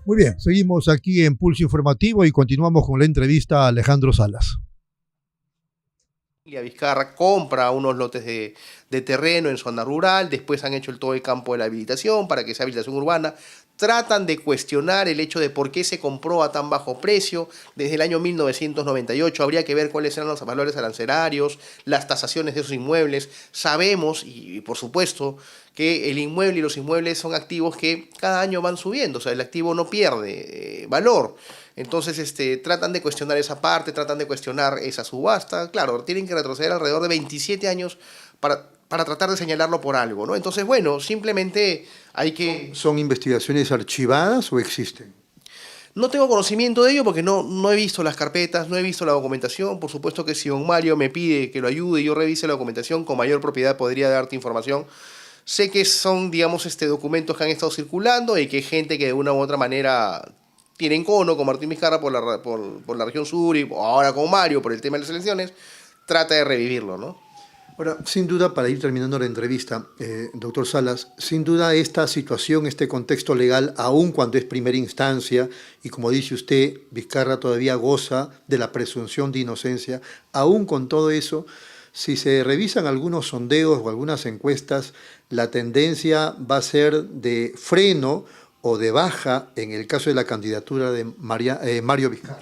Muy bien, seguimos aquí en Pulso Informativo y continuamos con la entrevista a Alejandro Salas. Vizcarra compra unos lotes de terreno en zona rural, después han hecho todo el campo de la habilitación para que sea habilitación urbana, tratan de cuestionar el hecho de por qué se compró a tan bajo precio desde el año 1998, habría que ver cuáles eran los valores arancelarios, las tasaciones de esos inmuebles, sabemos y por supuesto que el inmueble y los inmuebles son activos que cada año van subiendo, o sea, el activo no pierde valor. Entonces tratan de cuestionar esa parte, tratan de cuestionar esa subasta. Claro, tienen que retroceder alrededor de 27 años para tratar de señalarlo por algo, ¿no? Entonces, bueno, simplemente hay que... ¿Son investigaciones archivadas o existen? No tengo conocimiento de ello porque no he visto las carpetas, no he visto la documentación. Por supuesto que si don Mario me pide que lo ayude y yo revise la documentación, con mayor propiedad podría darte información. Sé que son, digamos, documentos que han estado circulando y que gente que de una u otra manera tiene encono con Martín Vizcarra por la región sur y ahora con Mario por el tema de las elecciones, trata de revivirlo, ¿no? Ahora, sin duda, para ir terminando la entrevista, doctor Salas, sin duda esta situación, este contexto legal, aun cuando es primera instancia, y como dice usted, Vizcarra todavía goza de la presunción de inocencia, aun con todo eso, si se revisan algunos sondeos o algunas encuestas, la tendencia va a ser de freno o de baja en el caso de la candidatura de Mario Vizcarra.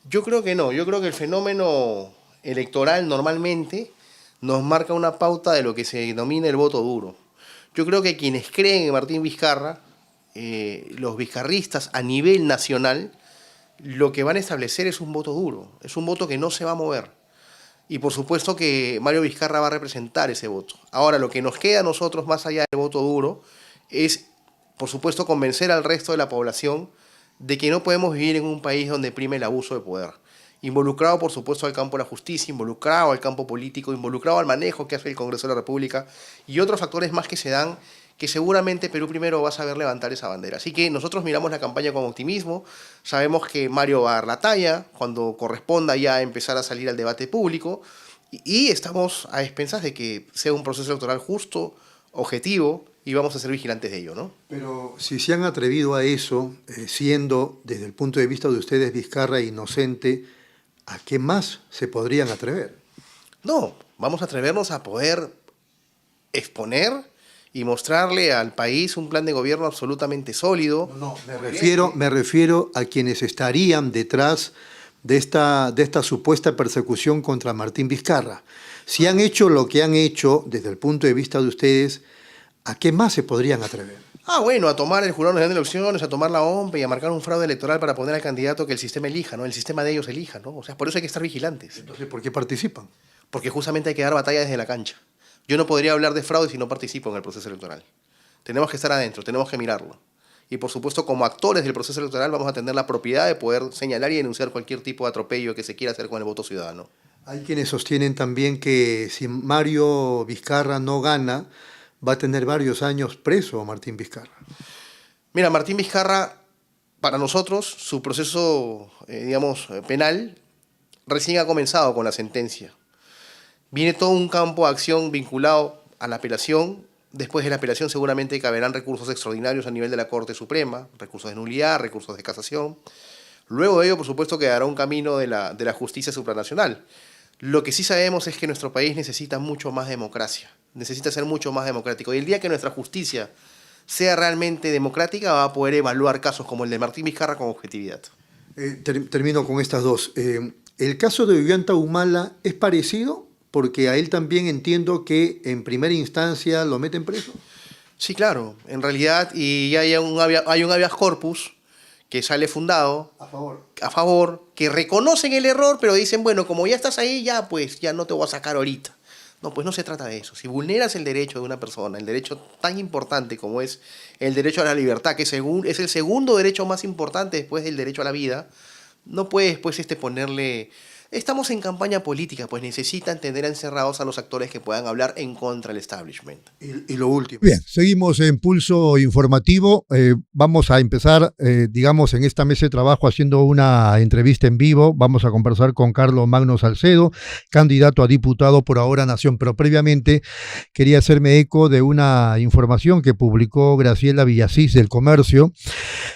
Yo creo que no, yo creo que el fenómeno electoral normalmente nos marca una pauta de lo que se denomina el voto duro. Yo creo que quienes creen en Martín Vizcarra, los vizcarristas a nivel nacional, lo que van a establecer es un voto duro, es un voto que no se va a mover. Y por supuesto que Mario Vizcarra va a representar ese voto. Ahora, lo que nos queda a nosotros, más allá del voto duro, es, por supuesto, convencer al resto de la población de que no podemos vivir en un país donde prime el abuso de poder. Involucrado, por supuesto, al campo de la justicia, involucrado al campo político, involucrado al manejo que hace el Congreso de la República y otros factores más que se dan, que seguramente Perú Primero va a saber levantar esa bandera. Así que nosotros miramos la campaña con optimismo, sabemos que Mario va a dar la talla cuando corresponda ya empezar a salir al debate público y estamos a expensas de que sea un proceso electoral justo, objetivo y vamos a ser vigilantes de ello, ¿no? Pero si se han atrevido a eso, siendo desde el punto de vista de ustedes Vizcarra inocente, ¿a qué más se podrían atrever? No, vamos a atrevernos a poder exponer y mostrarle al país un plan de gobierno absolutamente sólido. No, me refiero a quienes estarían detrás de esta supuesta persecución contra Martín Vizcarra. Si han hecho lo que han hecho desde el punto de vista de ustedes, ¿a qué más se podrían atrever? Bueno, a tomar el Jurado Nacional de Elecciones, a tomar la OMP y a marcar un fraude electoral para poner al candidato que el sistema elija, ¿no? El sistema de ellos elija, ¿no? O sea, por eso hay que estar vigilantes. Entonces, ¿por qué participan? Porque justamente hay que dar batalla desde la cancha. Yo no podría hablar de fraude si no participo en el proceso electoral. Tenemos que estar adentro, tenemos que mirarlo. Y por supuesto, como actores del proceso electoral vamos a tener la propiedad de poder señalar y denunciar cualquier tipo de atropello que se quiera hacer con el voto ciudadano. Hay quienes sostienen también que si Mario Vizcarra no gana, va a tener varios años preso Martín Vizcarra. Mira, Martín Vizcarra, para nosotros, su proceso, penal, recién ha comenzado con la sentencia. Viene todo un campo de acción vinculado a la apelación. Después de la apelación seguramente caberán recursos extraordinarios a nivel de la Corte Suprema, recursos de nulidad, recursos de casación. Luego de ello, por supuesto, quedará un camino de la justicia supranacional. Lo que sí sabemos es que nuestro país necesita mucho más democracia, necesita ser mucho más democrático. Y el día que nuestra justicia sea realmente democrática, va a poder evaluar casos como el de Martín Vizcarra con objetividad. Termino con estas dos. ¿El caso de Ollanta Humala es parecido? Porque a él también entiendo que en primera instancia lo meten preso. Sí, claro. En realidad, y ya hay un habeas corpus que sale fundado a favor, que reconocen el error, pero dicen, bueno, como ya estás ahí, ya pues ya no te voy a sacar ahorita. No, pues no se trata de eso. Si vulneras el derecho de una persona, el derecho tan importante como es el derecho a la libertad, que es el segundo derecho más importante después del derecho a la vida, no puedes pues ponerle... Estamos en campaña política, pues necesitan tener encerrados a los actores que puedan hablar en contra del establishment. Y lo último. Bien, seguimos en Pulso Informativo. Vamos a empezar, digamos, en esta mesa de trabajo haciendo una entrevista en vivo. Vamos a conversar con Carlos Magno Salcedo, candidato a diputado por Ahora Nación. Pero previamente quería hacerme eco de una información que publicó Graciela Villasís del Comercio,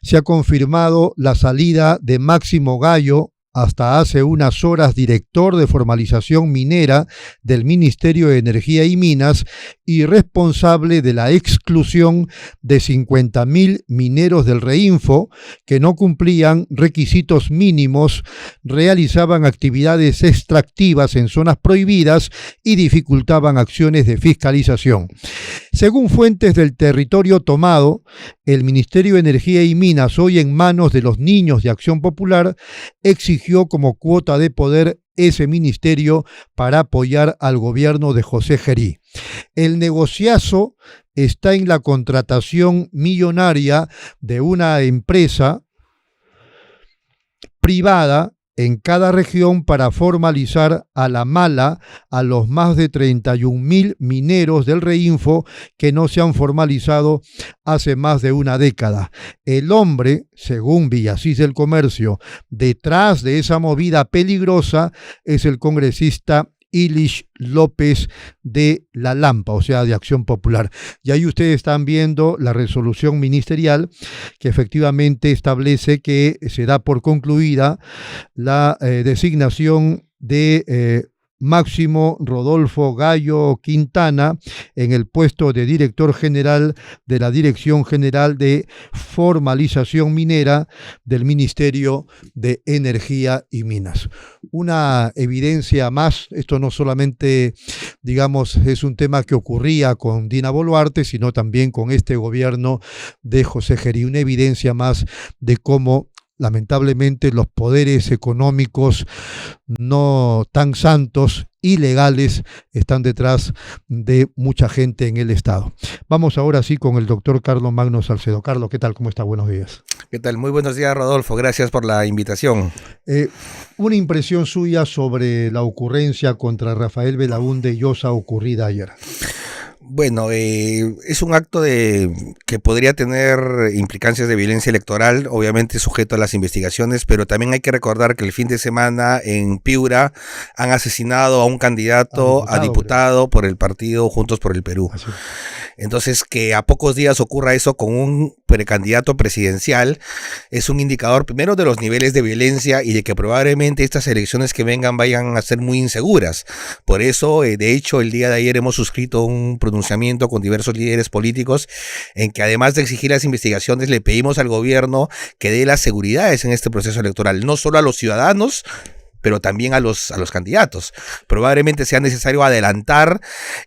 se ha confirmado la salida de Máximo Gallo, hasta hace unas horas director de formalización minera del Ministerio de Energía y Minas y responsable de la exclusión de 50.000 mineros del Reinfo que no cumplían requisitos mínimos, realizaban actividades extractivas en zonas prohibidas y dificultaban acciones de fiscalización. Según fuentes del territorio tomado, el Ministerio de Energía y Minas, hoy en manos de los niños de Acción Popular, exigió como cuota de poder ese ministerio para apoyar al gobierno de José Gerí. El negociazo está en la contratación millonaria de una empresa privada en cada región para formalizar a la mala a los más de 31.000 mineros del Reinfo que no se han formalizado hace más de una década. El hombre, según Villasís del Comercio, detrás de esa movida peligrosa es el congresista Ilich López de La Lampa, o sea, de Acción Popular. Y ahí ustedes están viendo la resolución ministerial que efectivamente establece que se da por concluida la designación de Máximo Rodolfo Gallo Quintana en el puesto de director general de la Dirección General de Formalización Minera del Ministerio de Energía y Minas. Una evidencia más, esto no solamente, digamos, es un tema que ocurría con Dina Boluarte, sino también con este gobierno de José Gerí, una evidencia más de cómo lamentablemente los poderes económicos no tan santos y legales están detrás de mucha gente en el Estado. Vamos ahora sí con el doctor Carlos Magno Salcedo. Carlos, ¿qué tal? ¿Cómo está? Buenos días. ¿Qué tal? Muy buenos días, Rodolfo. Gracias por la invitación. Una impresión suya sobre la ocurrencia contra Rafael Belaúnde Llosa ocurrida ayer. Bueno, es un acto que podría tener implicancias de violencia electoral, obviamente sujeto a las investigaciones, pero también hay que recordar que el fin de semana en Piura han asesinado a un candidato a diputado por el partido Juntos por el Perú. Así. Entonces, que a pocos días ocurra eso con un precandidato presidencial es un indicador primero de los niveles de violencia y de que probablemente estas elecciones que vengan vayan a ser muy inseguras. Por eso, de hecho, el día de ayer hemos suscrito un pronunciamiento con diversos líderes políticos en que además de exigir las investigaciones le pedimos al gobierno que dé las seguridades en este proceso electoral, no solo a los ciudadanos, pero también a los candidatos. Probablemente sea necesario adelantar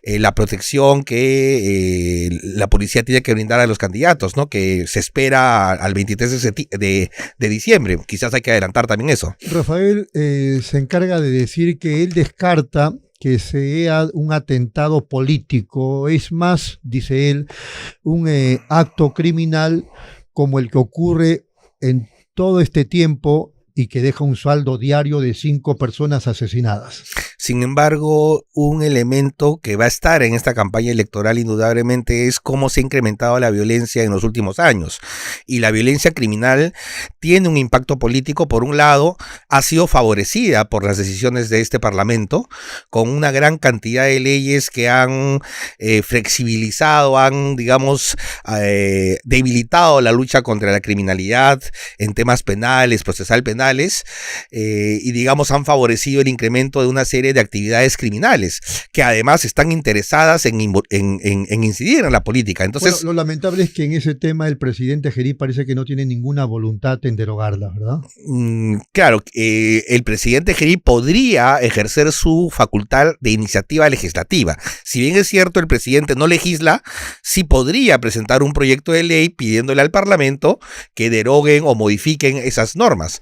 la protección que la policía tiene que brindar a los candidatos, ¿no? Que se espera al 23 de diciembre. Quizás hay que adelantar también eso. Rafael se encarga de decir que él descarta que sea un atentado político, es más, dice él, un acto criminal como el que ocurre en todo este tiempo y que deja un saldo diario de 5 personas asesinadas. Sin embargo, un elemento que va a estar en esta campaña electoral indudablemente es cómo se ha incrementado la violencia en los últimos años. Y la violencia criminal tiene un impacto político. Por un lado, ha sido favorecida por las decisiones de este Parlamento, con una gran cantidad de leyes que han flexibilizado, han, digamos, debilitado la lucha contra la criminalidad en temas penales, procesal penales, y digamos han favorecido el incremento de una serie de actividades criminales que además están interesadas en incidir en la política. Entonces, bueno, lo lamentable es que en ese tema el presidente Gerí parece que no tiene ninguna voluntad en derogarla, ¿verdad? Claro, el presidente Gerí podría ejercer su facultad de iniciativa legislativa. Si bien es cierto, el presidente no legisla, sí podría presentar un proyecto de ley pidiéndole al Parlamento que deroguen o modifiquen esas normas.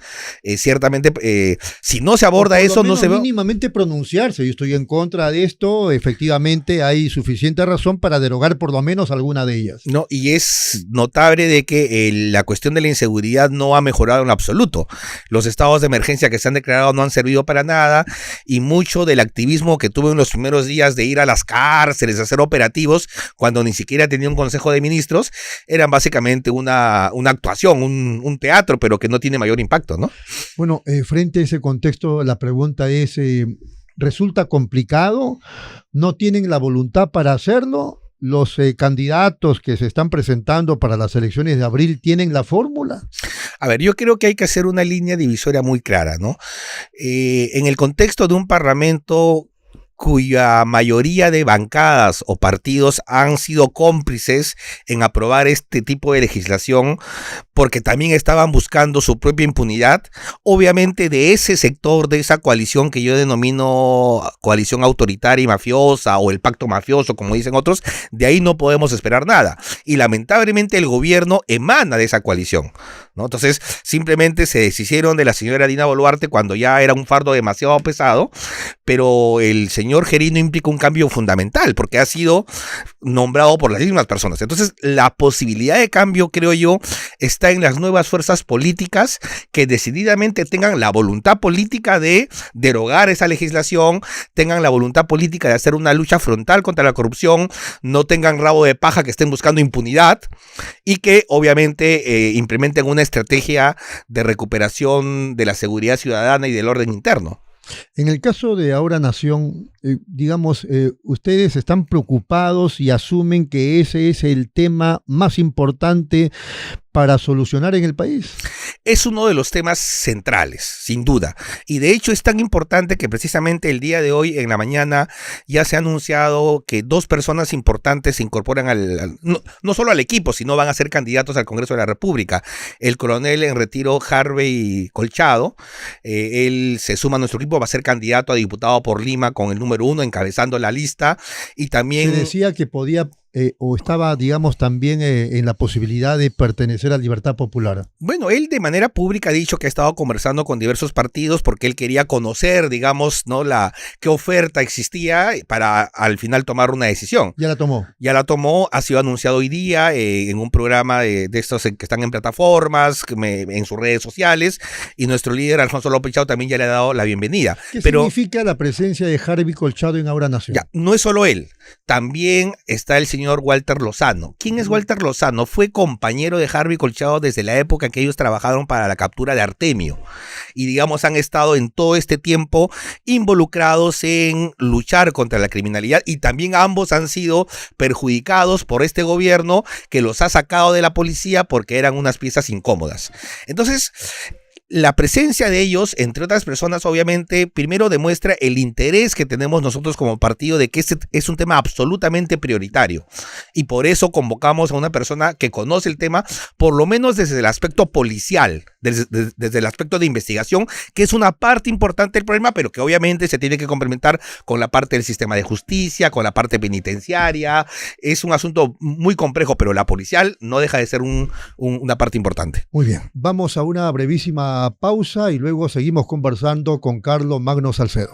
Ciertamente, si no se aborda eso, no se va mínimamente pronunciarse. Yo estoy en contra de esto. Efectivamente, hay suficiente razón para derogar por lo menos alguna de ellas. No, y es notable de que la cuestión de la inseguridad no ha mejorado en absoluto. Los estados de emergencia que se han declarado no han servido para nada y mucho del activismo que tuvo en los primeros días de ir a las cárceles, hacer operativos, cuando ni siquiera tenía un consejo de ministros, eran básicamente una actuación, un teatro, pero que no tiene mayor impacto, ¿no? Bueno, frente a ese contexto, la pregunta es, ¿resulta complicado? ¿No tienen la voluntad para hacerlo? los candidatos que se están presentando para las elecciones de abril tienen la fórmula? A ver, yo creo que hay que hacer una línea divisoria muy clara, ¿no? En el contexto de un parlamento cuya mayoría de bancadas o partidos han sido cómplices en aprobar este tipo de legislación porque también estaban buscando su propia impunidad, obviamente de ese sector, de esa coalición que yo denomino coalición autoritaria y mafiosa o el pacto mafioso, como dicen otros, de ahí no podemos esperar nada. Y lamentablemente el gobierno emana de esa coalición, ¿no? Entonces simplemente se deshicieron de la señora Dina Boluarte cuando ya era un fardo demasiado pesado, pero el señor Gerino implica un cambio fundamental porque ha sido nombrado por las mismas personas. Entonces la posibilidad de cambio, creo yo, está en las nuevas fuerzas políticas que decididamente tengan la voluntad política de derogar esa legislación, tengan la voluntad política de hacer una lucha frontal contra la corrupción, no tengan rabo de paja que estén buscando impunidad y que obviamente implementen una estrategia de recuperación de la seguridad ciudadana y del orden interno. En el caso de Ahora Nación, digamos, ustedes están preocupados y asumen que ese es el tema más importante para solucionar en el país. Es uno de los temas centrales, sin duda. Y de hecho es tan importante que precisamente el día de hoy, en la mañana, ya se ha anunciado que 2 personas importantes se incorporan no solo al equipo, sino van a ser candidatos al Congreso de la República. El coronel en retiro Harvey Colchado, él se suma a nuestro equipo, va a ser candidato a diputado por Lima con el número 1, encabezando la lista. Y también se decía que podía o estaba, digamos, también en la posibilidad de pertenecer a Libertad Popular. Bueno, él de manera pública ha dicho que ha estado conversando con diversos partidos porque él quería conocer, digamos, ¿no?, qué oferta existía para al final tomar una decisión. Ya la tomó. Ya la tomó, ha sido anunciado hoy día en un programa de estos que están en plataformas, en sus redes sociales, y nuestro líder Alfonso López Chao también ya le ha dado la bienvenida. ¿Qué significa la presencia de Harvey Colchado en Ahora Nación? Ya, no es solo él, también está el señor Walter Lozano. ¿Quién es Walter Lozano? Fue compañero de Harvey Colchado desde la época en que ellos trabajaron para la captura de Artemio. Y digamos han estado en todo este tiempo involucrados en luchar contra la criminalidad y también ambos han sido perjudicados por este gobierno que los ha sacado de la policía porque eran unas piezas incómodas. Entonces, la presencia de ellos, entre otras personas, obviamente, primero demuestra el interés que tenemos nosotros como partido de que este es un tema absolutamente prioritario. Y por eso convocamos a una persona que conoce el tema, por lo menos desde el aspecto policial, desde el aspecto de investigación, que es una parte importante del problema, pero que obviamente se tiene que complementar con la parte del sistema de justicia, con la parte penitenciaria. Es un asunto muy complejo, pero la policial no deja de ser una parte importante. Muy bien, vamos a una brevísima pausa y luego seguimos conversando con Carlos Magno Salcedo.